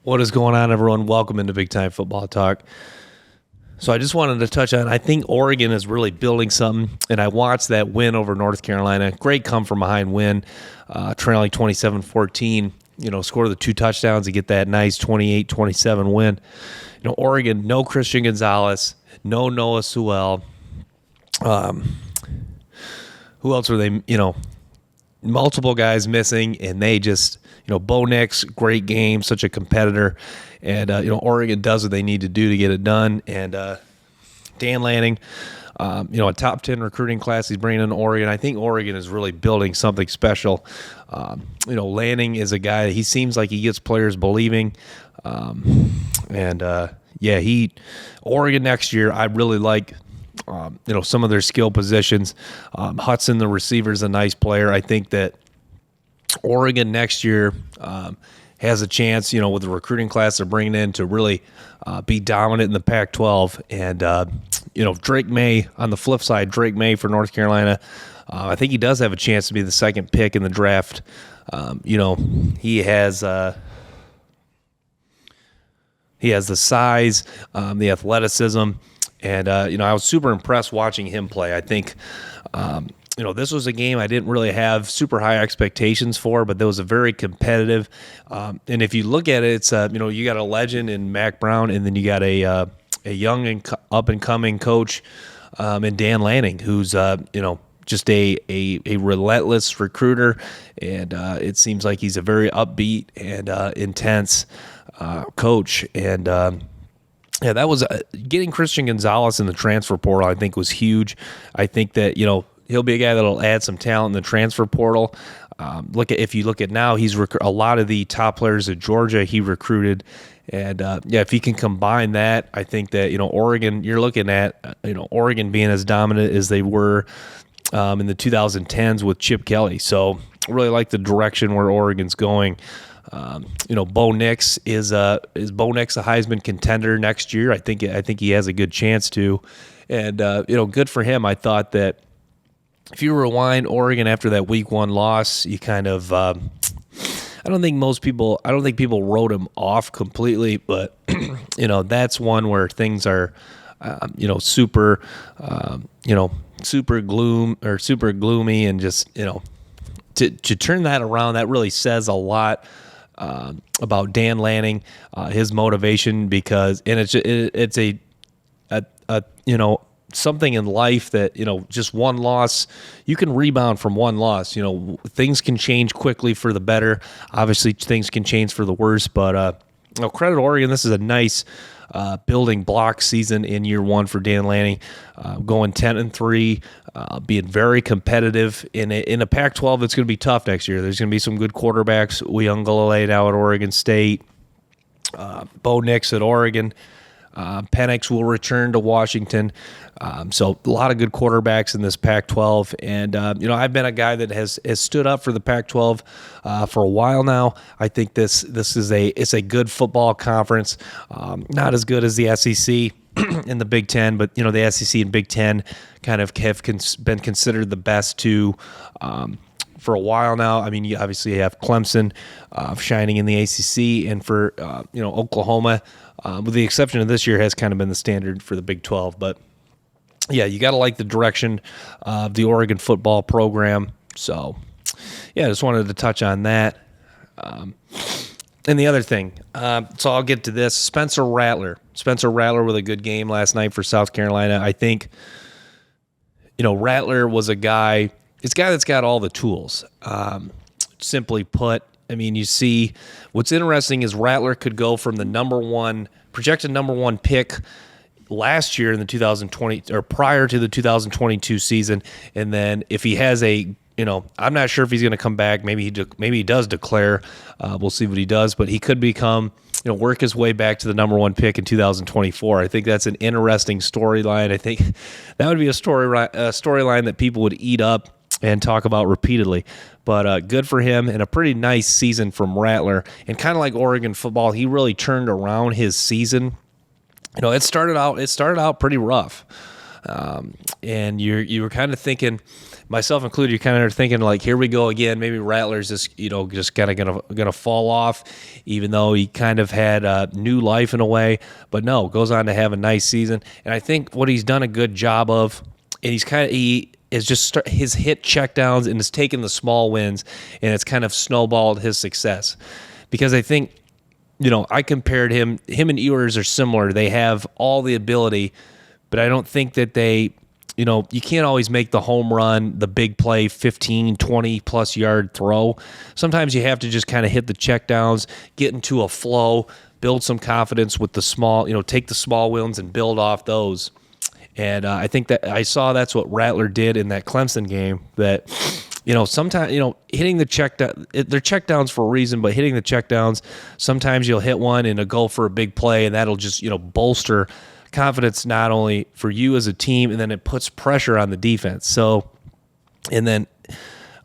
What is going on, everyone? Welcome into Big Time Football Talk. So I just wanted to touch on, I think Oregon is really building something, and I watched that win over North Carolina. Great come-from-behind win, trailing 27-14, score the 2 touchdowns to get that nice 28-27 win. Oregon, no Christian Gonzalez, no Noah Sewell. Who else were they, multiple guys missing, and they just, Bo Nix, great game, such a competitor, and Oregon does what they need to do to get it done. And Dan Lanning, a top 10 recruiting class he's bringing in Oregon. I think Oregon is really building something special. Lanning is a guy that he seems like he gets players believing, Oregon next year, I really like. Some of their skill positions. Hudson, the receiver, is a nice player. I think that Oregon next year has a chance, with the recruiting class they're bringing in, to really be dominant in the Pac-12. And, Drake Maye, on the flip side, Drake Maye for North Carolina, I think he does have a chance to be the second pick in the draft. He has the size, the athleticism. And, I was super impressed watching him play. I think, this was a game I didn't really have super high expectations for, but that was a very competitive. And if you look at it, it's, you got a legend in Mac Brown, and then you got a young and up-and-coming coach in Dan Lanning, who's, just a relentless recruiter. And it seems like he's a very upbeat and intense coach. And, that was getting Christian Gonzalez in the transfer portal, I think, was huge. I think that, he'll be a guy that'll add some talent in the transfer portal. If you look at now, he's a lot of the top players at Georgia he recruited. And, if he can combine that, I think that, Oregon, you're looking at, Oregon being as dominant as they were in the 2010s with Chip Kelly. So I really like the direction where Oregon's going. Bo Nix is Bo Nix a Heisman contender next year? I think he has a good chance to, and good for him. I thought that if you rewind Oregon after that Week 1 loss, you kind of I don't think people wrote him off completely, but that's one where things are super super gloomy, and just to turn that around, that really says a lot about Dan Lanning, his motivation, because it's a something in life that just one loss, you can rebound from one loss. Things can change quickly for the better. Obviously, things can change for the worse, but credit Oregon. This is a nice building block season in year 1 for Dan Lanning, going 10-3, being very competitive in a Pac-12. It's going to be tough next year. There's going to be some good quarterbacks. Uiagalelei now at Oregon State, Bo Nix at Oregon. Penix will return to Washington. So a lot of good quarterbacks in this Pac-12. And, I've been a guy that has stood up for the Pac-12 for a while now. I think this is a good football conference. Not as good as the SEC in the Big Ten, but, the SEC and Big Ten kind of have been considered the best two for a while now. I mean, you obviously have Clemson shining in the ACC, and for, Oklahoma, with the exception of this year, has kind of been the standard for the Big 12. But, yeah, you got to like the direction of the Oregon football program. So, yeah, I just wanted to touch on that. And the other thing, so I'll get to this. Spencer Rattler with a good game last night for South Carolina. I think, Rattler was a guy that's got all the tools. Simply put, I mean, you see, what's interesting is Rattler could go from the projected number one pick last year in the 2020 or prior to the 2022 season, and then if he has I'm not sure if he's going to come back. Maybe he does declare. We'll see what he does, but he could become, work his way back to the number one pick in 2024. I think that's an interesting storyline. I think that would be a storyline that people would eat up and talk about repeatedly. But good for him, and a pretty nice season from Rattler. And kind of like Oregon football, he really turned around his season. It started out pretty rough. And you were kind of thinking, myself included, you're kind of thinking like, here we go again. Maybe Rattler's just kind of gonna fall off, even though he kind of had new life in a way. But no, goes on to have a nice season. And I think what he's done a good job of, and he is just his hit checkdowns and has taken the small wins, and it's kind of snowballed his success. Because I think, I compared him and Ewers are similar. They have all the ability, but I don't think that they, you can't always make the home run, the big play, 15, 20-plus yard throw. Sometimes you have to just kind of hit the checkdowns, get into a flow, build some confidence with the small, take the small wins and build off those. And I think that I saw that's what Rattler did in that Clemson game, that, sometimes, hitting the checkdown, they're checkdowns for a reason, but hitting the checkdowns, sometimes you'll hit one and it'll go for a big play, and that'll just, bolster confidence not only for you as a team, and then it puts pressure on the defense. So, and then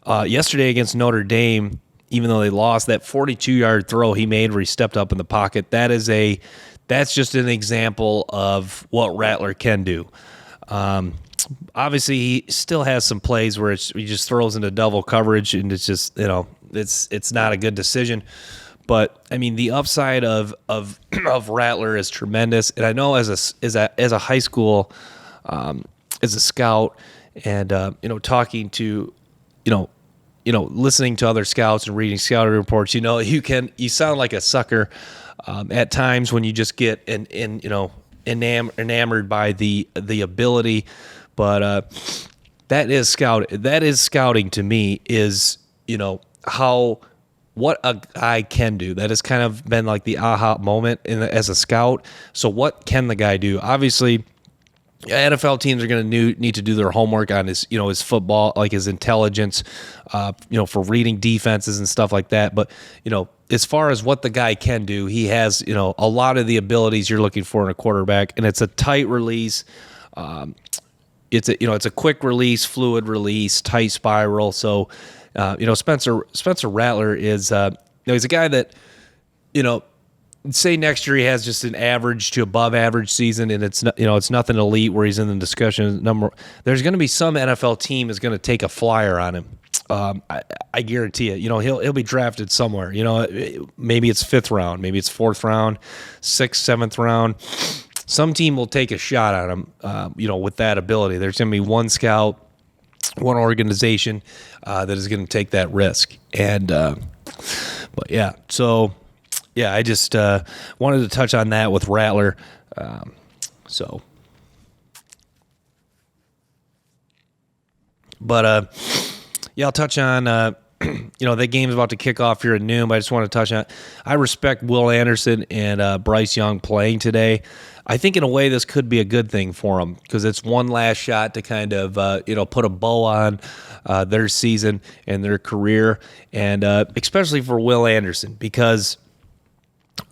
yesterday against Notre Dame, even though they lost, that 42-yard throw he made where he stepped up in the pocket, that's just an example of what Rattler can do. Obviously, he still has some plays where he just throws into double coverage, and it's just, it's not a good decision. But I mean, the upside of Rattler is tremendous, and I know as a high school, as a scout, and talking to, listening to other scouts and reading scouting reports, you sound like a sucker at times when you just get enamored by the ability, but that is scouting to me, is what a guy can do. That has kind of been like the aha moment as a scout. So what can the guy do? Obviously, NFL teams are going to need to do their homework on his football, like his intelligence, for reading defenses and stuff like that. But, as far as what the guy can do, he has, a lot of the abilities you're looking for in a quarterback, and it's a tight release. It's a quick release, fluid release, tight spiral. So, Spencer Rattler is, he's a guy that, say next year he has just an average to above average season, and it's nothing elite where he's in the discussion number. There's going to be some NFL team is going to take a flyer on him. I guarantee it. He'll be drafted somewhere. Maybe it's 5th round, maybe it's 4th round, 6th, 7th round. Some team will take a shot on him. With that ability, there's going to be one scout, one organization that is going to take that risk. And but yeah, so yeah, I just wanted to touch on that with Rattler. Yeah, I'll touch on that game's about to kick off here at noon, but I just want to touch on, I respect Will Anderson and Bryce Young playing today. I think in a way this could be a good thing for them, because it's one last shot to kind of put a bow on their season and their career, and especially for Will Anderson, because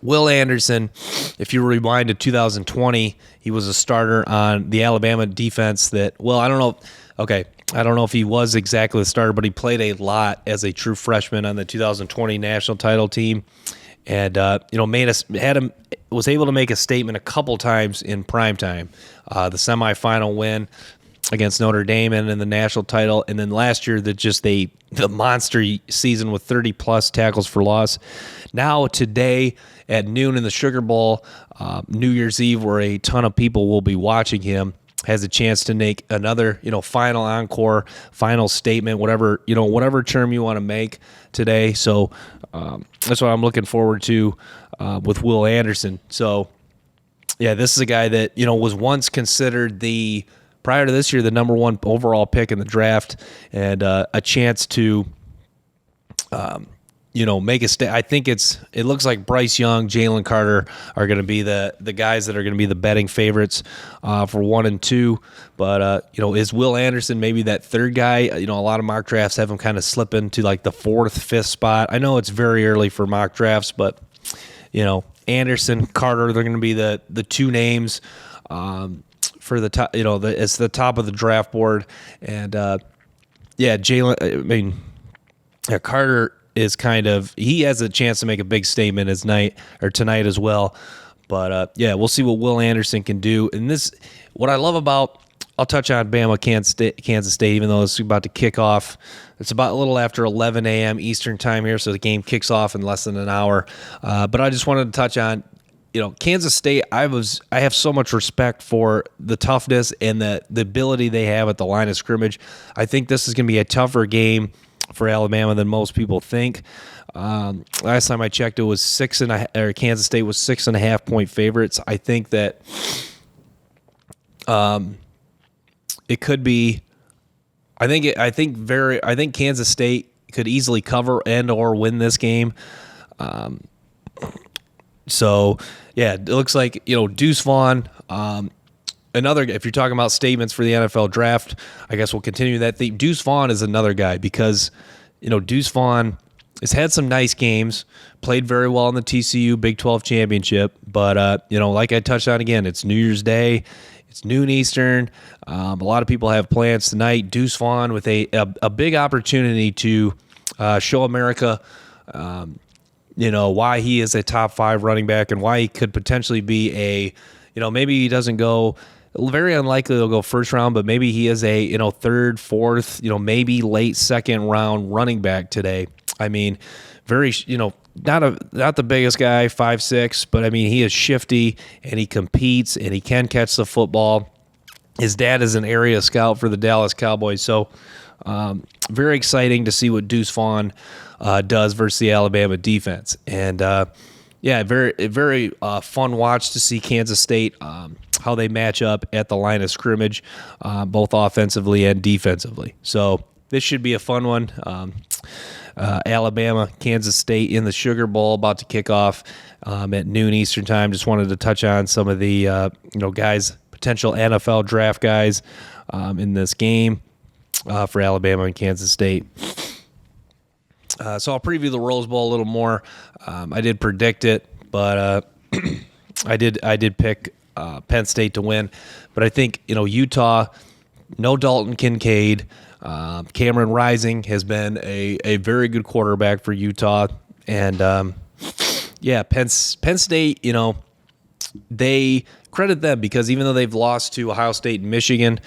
Will Anderson, if you rewind to 2020, he was a starter on the Alabama defense that, I don't know. Okay, I don't know if he was exactly the starter, but he played a lot as a true freshman on the 2020 national title team, and was able to make a statement a couple times in primetime. The semifinal win against Notre Dame and in the national title, and then last year the monster season with 30+ tackles for loss. Now today at noon in the Sugar Bowl, New Year's Eve, where a ton of people will be watching him, has a chance to make another, final encore, final statement, whatever term you want to make today. So that's what I'm looking forward to with Will Anderson. So yeah, this is a guy that, was once considered prior to this year, the number 1 overall pick in the draft, and a chance to, make a I think it looks like Bryce Young, Jalen Carter are going to be the guys that are going to be the betting favorites for 1 and 2. But, is Will Anderson maybe that third guy? A lot of mock drafts have him kind of slip into like the 4th, 5th spot. I know it's very early for mock drafts, but, Anderson, Carter, they're going to be the 2 names for the top, it's the top of the draft board. And, Carter is he has a chance to make a big statement tonight as well. But we'll see what Will Anderson can do. And what I love about I'll touch on Bama, Kansas State, even though it's about to kick off. It's about a little after 11 a.m. Eastern time here, so the game kicks off in less than an hour. But I just wanted to touch on, Kansas State. I have so much respect for the toughness and the ability they have at the line of scrimmage. I think this is going to be a tougher game for Alabama than most people think. Last time I checked, it was Kansas State was 6.5 point favorites. I think that it could be. I think Kansas State could easily cover and or win this game. So yeah, it looks like Deuce Vaughn. Another, if you're talking about statements for the NFL draft, I guess we'll continue that theme. Deuce Vaughn is another guy because, Deuce Vaughn has had some nice games, played very well in the TCU Big 12 championship. But, like I touched on again, it's New Year's Day. It's noon Eastern. A lot of people have plans tonight. Deuce Vaughn with a big opportunity to show America, why he is a top 5 running back and why he could potentially be maybe he doesn't go. Very unlikely he'll go first round, but maybe he is a third, fourth, maybe late second round running back today. I mean, very not the biggest guy, 5'6", but I mean he is shifty and he competes and he can catch the football. His dad is an area scout for the Dallas Cowboys, so very exciting to see what Deuce Vaughn does versus the Alabama defense. And very fun watch to see Kansas State, how they match up at the line of scrimmage, both offensively and defensively. So this should be a fun one. Alabama, Kansas State in the Sugar Bowl about to kick off at noon Eastern time. Just wanted to touch on some of the guys, potential NFL draft guys in this game for Alabama and Kansas State. So I'll preview the Rose Bowl a little more. I did predict it, but I did pick Penn State to win. But I think Utah, no Dalton Kincaid. Cameron Rising has been a very good quarterback for Utah, and Penn State. They credit them because even though they've lost to Ohio State and Michigan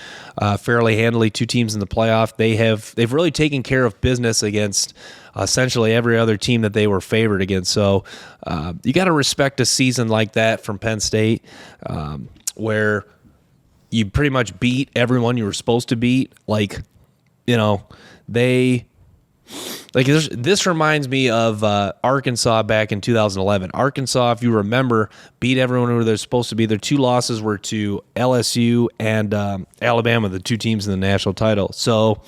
fairly handily, 2 teams in the playoff, they've really taken care of business against essentially every other team that they were favored against. So you got to respect a season like that from Penn State, where you pretty much beat everyone you were supposed to beat. This reminds me of Arkansas back in 2011. Arkansas, if you remember, beat everyone who they're supposed to be. Their 2 losses were to LSU and Alabama, the 2 teams in the national title. So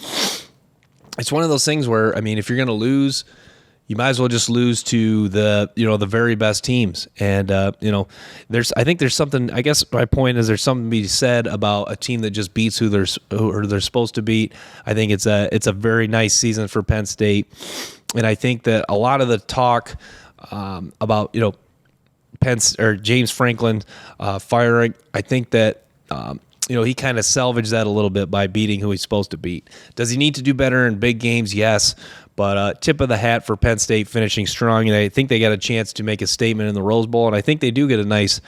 it's one of those things where, I mean, if you're going to lose, you might as well just lose to the very best teams. And I think there's something. I guess my point is there's something to be said about a team that just beats who they're supposed to beat. I think it's a very nice season for Penn State, and I think that a lot of the talk about James Franklin firing, I think that he kind of salvaged that a little bit by beating who he's supposed to beat. Does he need to do better in big games? Yes. But tip of the hat for Penn State finishing strong, and I think they got a chance to make a statement in the Rose Bowl, and I think they do get a nice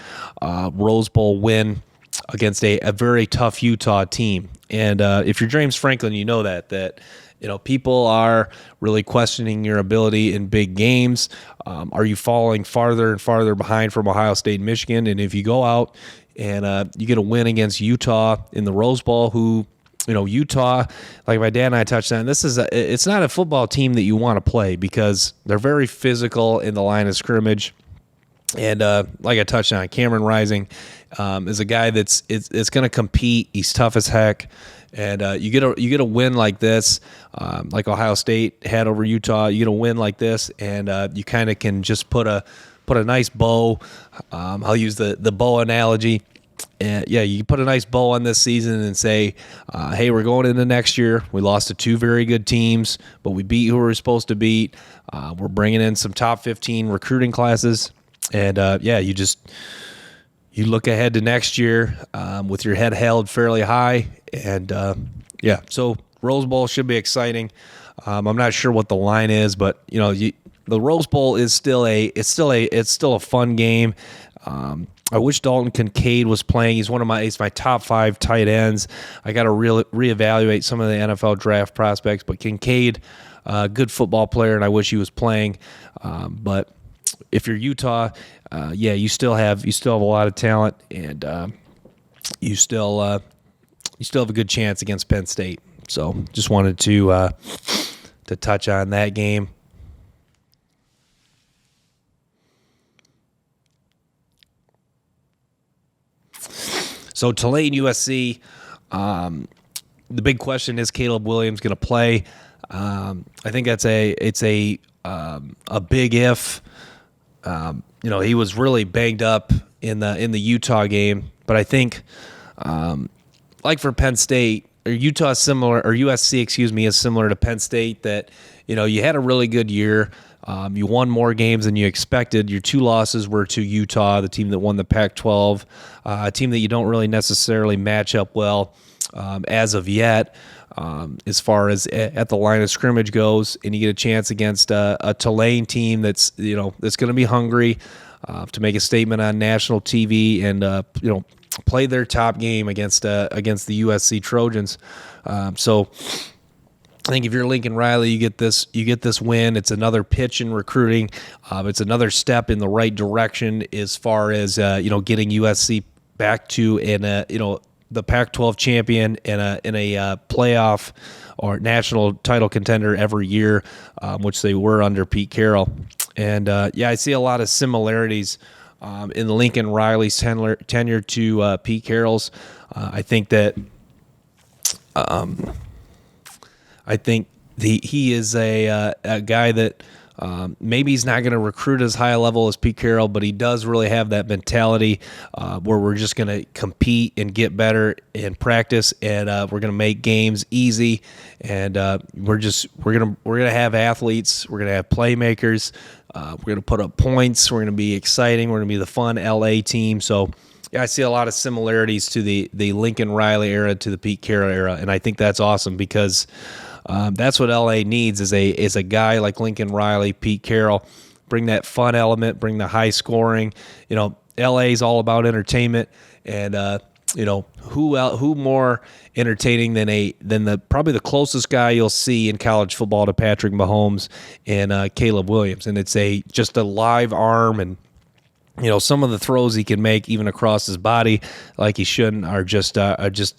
Rose Bowl win against a very tough Utah team. And if you're James Franklin, you know that people are really questioning your ability in big games. Are you falling farther and farther behind from Ohio State and Michigan? And if you go out and you get a win against Utah in the Rose Bowl, who Utah, like my dad and I touched on, it's not a football team that you want to play because they're very physical in the line of scrimmage. And like I touched on, Cameron Rising is a guy it's going to compete. He's tough as heck. And you get a win like this, like Ohio State had over Utah. You get a win like this, and you kind of can just put a nice bow. I'll use the bow analogy. And you put a nice bow on this season and say, hey, we're going into next year. We lost to 2 very good teams, but we beat who we were supposed to beat. We're bringing in some top 15 recruiting classes. And, you look ahead to next year with your head held fairly high. And, so Rose Bowl should be exciting. I'm not sure what the line is, but, the Rose Bowl is still a fun game. I wish Dalton Kincaid was playing. He's my top 5 tight ends. I got to reevaluate some of the NFL draft prospects, but Kincaid, good football player, and I wish he was playing. But if you're Utah, you still have a lot of talent, and you still have a good chance against Penn State. So just wanted to touch on that game. So Tulane, USC, the big question is Caleb Williams going to play? I think it's a big if. He was really banged up in the Utah game, but I think like for Penn State, or Utah is similar, or USC, is similar to Penn State, that you had a really good year. You won more games than you expected. Your 2 losses were to Utah, the team that won the Pac-12, a team that you don't really necessarily match up well as of yet, as far as at the line of scrimmage goes. And you get a chance against a Tulane team that's going to be hungry to make a statement on national TV and play their top game against the USC Trojans. So I think if you're Lincoln Riley, you get this win. It's another pitch in recruiting. It's another step in the right direction as far as getting USC back to the Pac-12 champion in a playoff or national title contender every year, which they were under Pete Carroll. And I see a lot of similarities in Lincoln Riley's tenure to Pete Carroll's. I think that. He is a guy that maybe he's not going to recruit as high a level as Pete Carroll, but he does really have that mentality where we're just going to compete and get better in practice, and we're going to make games easy, and we're going to have athletes, we're going to have playmakers, we're going to put up points, we're going to be exciting, we're going to be the fun LA team. So. Yeah, I see a lot of similarities to the Lincoln Riley era to the Pete Carroll era, and I think that's awesome because that's what LA needs is a guy like Lincoln Riley, Pete Carroll, bring that fun element, bring the high scoring. LA is all about entertainment, and who more entertaining than probably the closest guy you'll see in college football to Patrick Mahomes and Caleb Williams, and it's just a live arm and. Some of the throws he can make even across his body like he shouldn't are just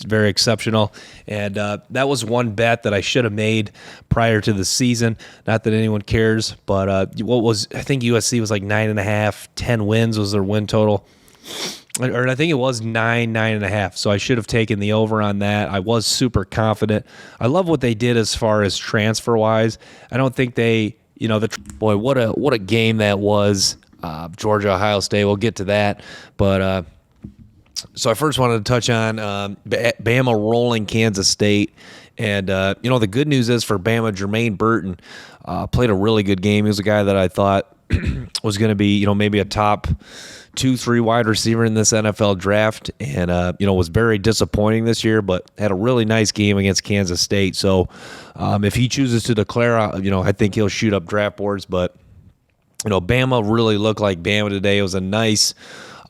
very exceptional. And that was one bet that I should have made prior to the season. Not that anyone cares, but I think USC was like 9.5, 10 wins was their win total. Or I think it was 9.5. So I should have taken the over on that. I was super confident. I love what they did as far as transfer wise. I don't think they, what a game that was. Georgia, Ohio State. We'll get to that, but so I first wanted to touch on Bama rolling Kansas State, and the good news is for Bama, Jermaine Burton played a really good game. He was a guy that I thought was going to be maybe a top 2-3 wide receiver in this NFL draft, and was very disappointing this year, but had a really nice game against Kansas State. So if he chooses to declare, I think he'll shoot up draft boards, but. Bama really looked like Bama today. It was a nice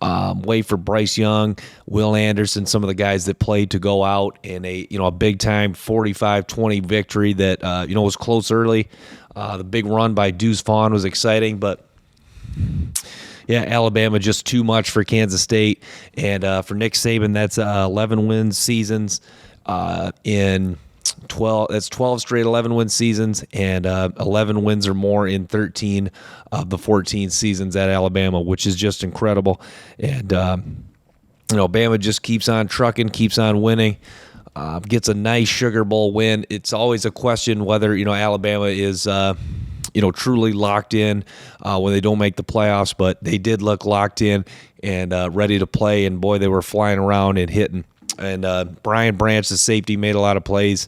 way for Bryce Young, Will Anderson, some of the guys that played to go out in a big-time 45-20 victory that, was close early. The big run by Deuce Vaughn was exciting, but, Alabama just too much for Kansas State. And for Nick Saban, that's 11 win seasons in 12. That's 12 straight 11-win seasons and 11 wins or more in 13 of the 14 seasons at Alabama, which is just incredible. And Bama just keeps on trucking, keeps on winning, gets a nice Sugar Bowl win. It's always a question whether Alabama is truly locked in when they don't make the playoffs, but they did look locked in and ready to play. And boy, they were flying around and hitting. And Brian Branch, the safety, made a lot of plays.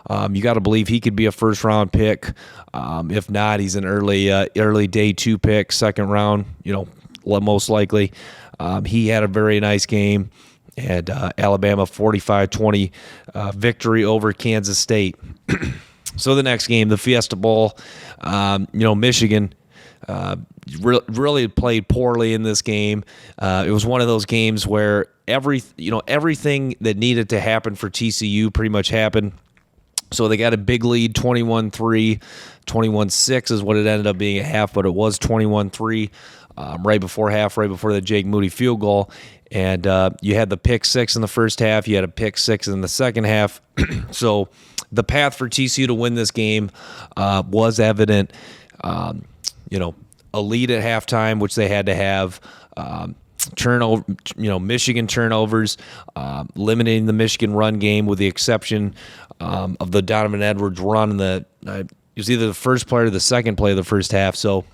You got to believe he could be a first-round pick. If not, he's an early day 2 pick, second round, most likely. He had a very nice game. And Alabama 45-20 victory over Kansas State. So the next game, the Fiesta Bowl, Michigan really played poorly in this game. It was one of those games where everything that needed to happen for TCU pretty much happened. So they got a big lead, 21-3, 21-6 is what it ended up being at half, but it was 21-3 right before half, right before the Jake Moody field goal. And you had the pick six in the first half. You had a pick six in the second half. So the path for TCU to win this game was evident. A lead at halftime, which they had to have. Turnover, Michigan turnovers, limiting the Michigan run game with the exception of the Donovan Edwards run. It was either the first play or the second play of the first half. So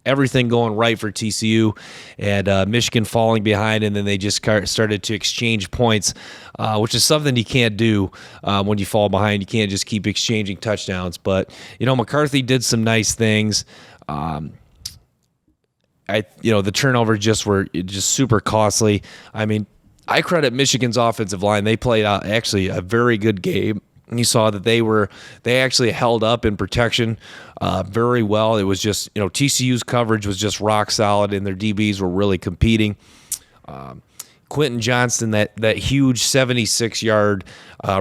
everything going right for TCU, and Michigan falling behind, and then they just started to exchange points, which is something you can't do when you fall behind. You can't just keep exchanging touchdowns. But McCarthy did some nice things. The turnovers were just super costly. I mean, I credit Michigan's offensive line. They played out actually a very good game. You saw that they actually held up in protection very well. It was just, TCU's coverage was just rock solid, and their DBs were really competing. Quentin Johnston, that huge 76-yard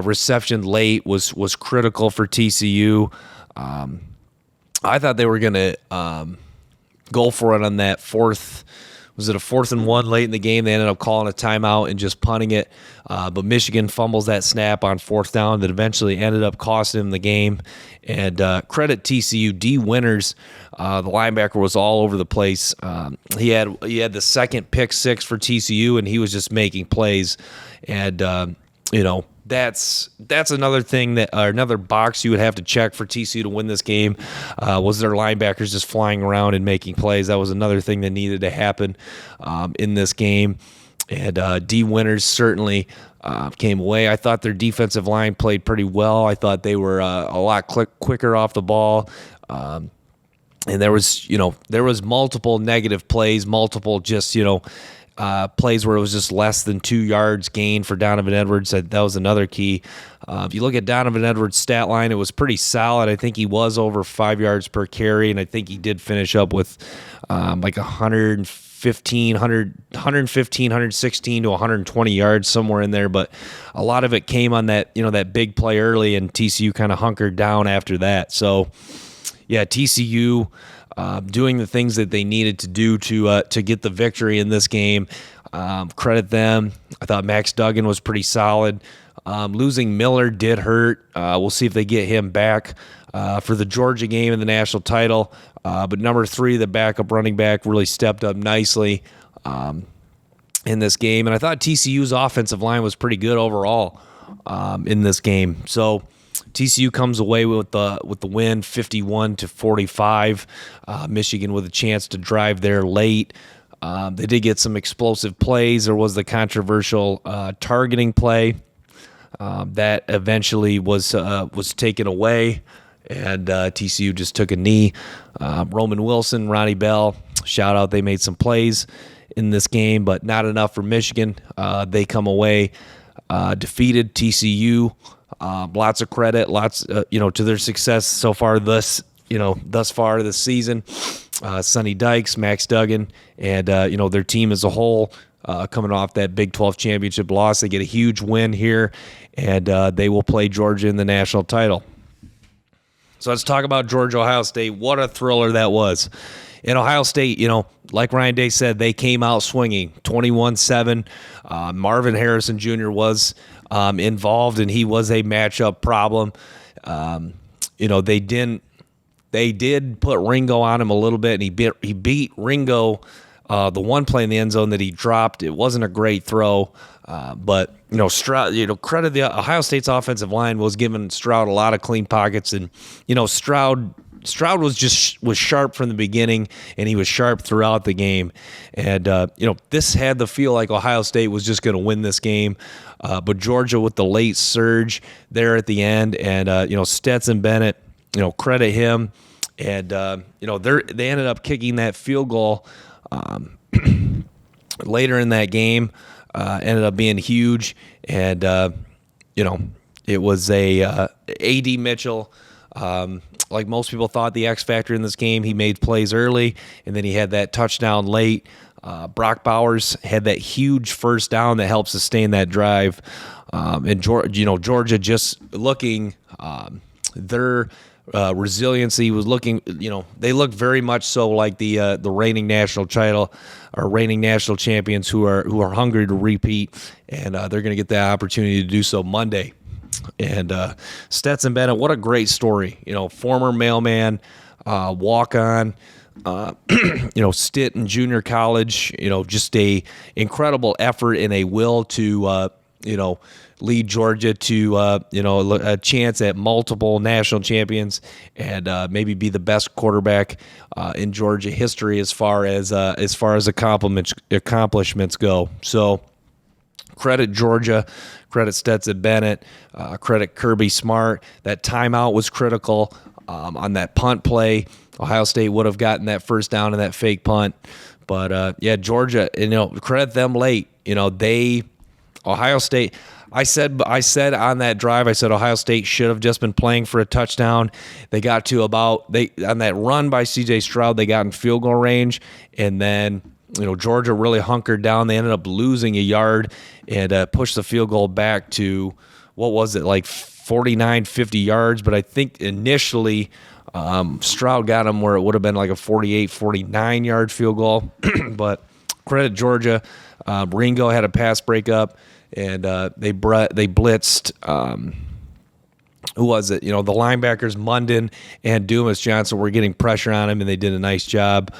reception late was critical for TCU. I thought they were going to go for it on that fourth. Was it a 4th and 1 late in the game? They ended up calling a timeout and just punting it. But Michigan fumbles that snap on 4th down that eventually ended up costing them the game. And credit TCU. D. Winters, the linebacker, was all over the place. He had the second pick six for TCU, and he was just making plays. And that's another thing another box you would have to check for TCU to win this game, was their linebackers just flying around and making plays. That was another thing that needed to happen in this game. And D. Winters certainly came away. I thought their defensive line played pretty well. I thought they were a lot quicker off the ball. And there was multiple negative plays, multiple just, plays where it was just less than 2 yards gain for Donovan Edwards. That was another key. If you look at Donovan Edwards' stat line, it was pretty solid. I think he was over 5 yards per carry, and I think he did finish up with like 116 to 120 yards, somewhere in there. But a lot of it came on that big play early, and TCU kind of hunkered down after that. So, yeah, TCU doing the things that they needed to do to get the victory in this game. Credit them. I thought Max Duggan was pretty solid. Losing Miller did hurt. We'll see if they get him back for the Georgia game in the national title. But number 3, the backup running back, really stepped up nicely in this game. And I thought TCU's offensive line was pretty good overall in this game. So TCU comes away with the win, 51-45. Michigan with a chance to drive there late. They did get some explosive plays. There was the controversial targeting play that eventually was taken away, and TCU just took a knee. Roman Wilson, Ronnie Bell, shout out. They made some plays in this game, but not enough for Michigan. They come away defeated. TCU. Lots of credit, to their success so far thus far this season. Sonny Dykes, Max Duggan, and their team as a whole coming off that Big 12 championship loss. They get a huge win here, and they will play Georgia in the national title. So let's talk about Georgia-Ohio State. What a thriller that was. In Ohio State, like Ryan Day said, they came out swinging, 21-7. Marvin Harrison Jr. was involved, and he was a matchup problem. They did put Ringo on him a little bit, and he beat Ringo. The one play in the end zone that he dropped, it wasn't a great throw, but Stroud. Credit the Ohio State's offensive line was giving Stroud a lot of clean pockets, and Stroud was sharp from the beginning, and he was sharp throughout the game. And, this had the feel like Ohio State was just going to win this game. But Georgia with the late surge there at the end, and, Stetson Bennett, credit him. And, they ended up kicking that field goal later in that game, ended up being huge. And, it was A.D. Mitchell. like most people thought, the X factor in this game. He made plays early, and then he had that touchdown late. Brock Bowers had that huge first down that helped sustain that drive. And Georgia just looking their resiliency was looking. They looked very much so like the reigning national title or reigning national champions who are hungry to repeat, and they're going to get that opportunity to do so Monday. And Stetson Bennett, what a great story! Former mailman, walk on. Stint in junior college, just a incredible effort and a will to, lead Georgia to, a chance at multiple national champions and maybe be the best quarterback in Georgia history as far as accomplishments go. So credit Georgia, credit Stetson Bennett, credit Kirby Smart. That timeout was critical on that punt play. Ohio State would have gotten that first down and that fake punt. But, Georgia, credit them late. Ohio State, I said on that drive, Ohio State should have just been playing for a touchdown. They got to on that run by C.J. Stroud, they got in field goal range. And then, Georgia really hunkered down. They ended up losing a yard and pushed the field goal back to, what was it, like 49, 50 yards. But I think initially Stroud got him where it would have been like a 48, 49-yard field goal. But credit Georgia. Ringo had a pass breakup, and they blitzed. Who was it? The linebackers, Munden and Dumas Johnson, were getting pressure on him, and they did a nice job.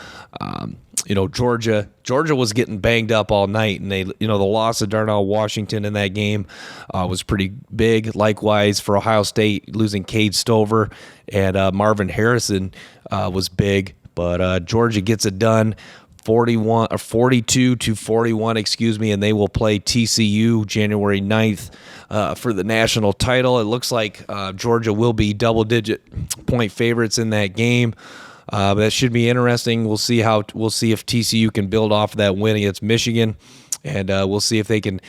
Georgia was getting banged up all night, and the loss of Darnell Washington in that game was pretty big. Likewise for Ohio State, losing Cade Stover and Marvin Harrison was big, but Georgia gets it done. 42-41, and they will play TCU January 9th for the national title. It looks like Georgia will be double-digit point favorites in that game. That should be interesting. We'll see if TCU can build off of that win against Michigan, and we'll see if they can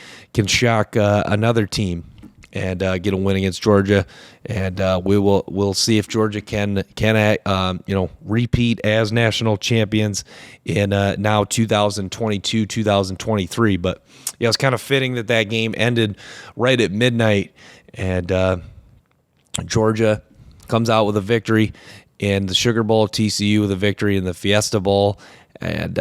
shock another team and get a win against Georgia. And we'll see if Georgia can repeat as national champions in now 2022, 2023. But it's kind of fitting that game ended right at midnight, and Georgia comes out with a victory in the Sugar Bowl, TCU with a victory in the Fiesta Bowl, and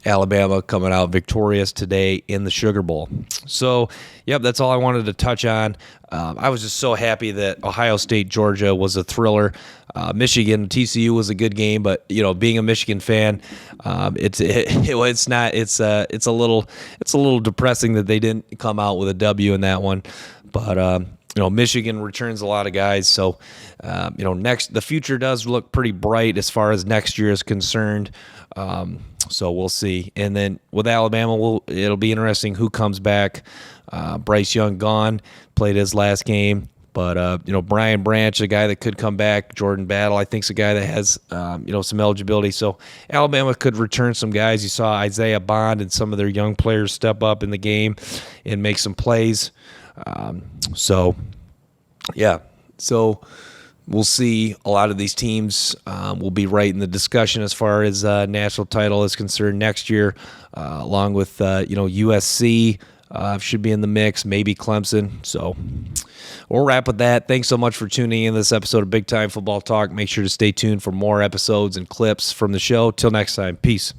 Alabama coming out victorious today in the Sugar Bowl. So, that's all I wanted to touch on. I was just so happy that Ohio State, Georgia was a thriller. Michigan, TCU was a good game, but being a Michigan fan, it's a little depressing that they didn't come out with a W in that one. But Michigan returns a lot of guys, so the future does look pretty bright as far as next year is concerned. So we'll see. And then with Alabama, it'll be interesting who comes back. Bryce Young gone, played his last game, but Brian Branch, a guy that could come back. Jordan Battle, I think, is a guy that has some eligibility. So Alabama could return some guys. You saw Isaiah Bond and some of their young players step up in the game and make some plays. So we'll see. A lot of these teams will be right in the discussion as far as national title is concerned next year, along with USC should be in the mix, maybe Clemson. So we'll wrap with that. Thanks so much for tuning in this episode of Big Time Football Talk. Make sure to stay tuned for more episodes and clips from the show. Till next time, peace.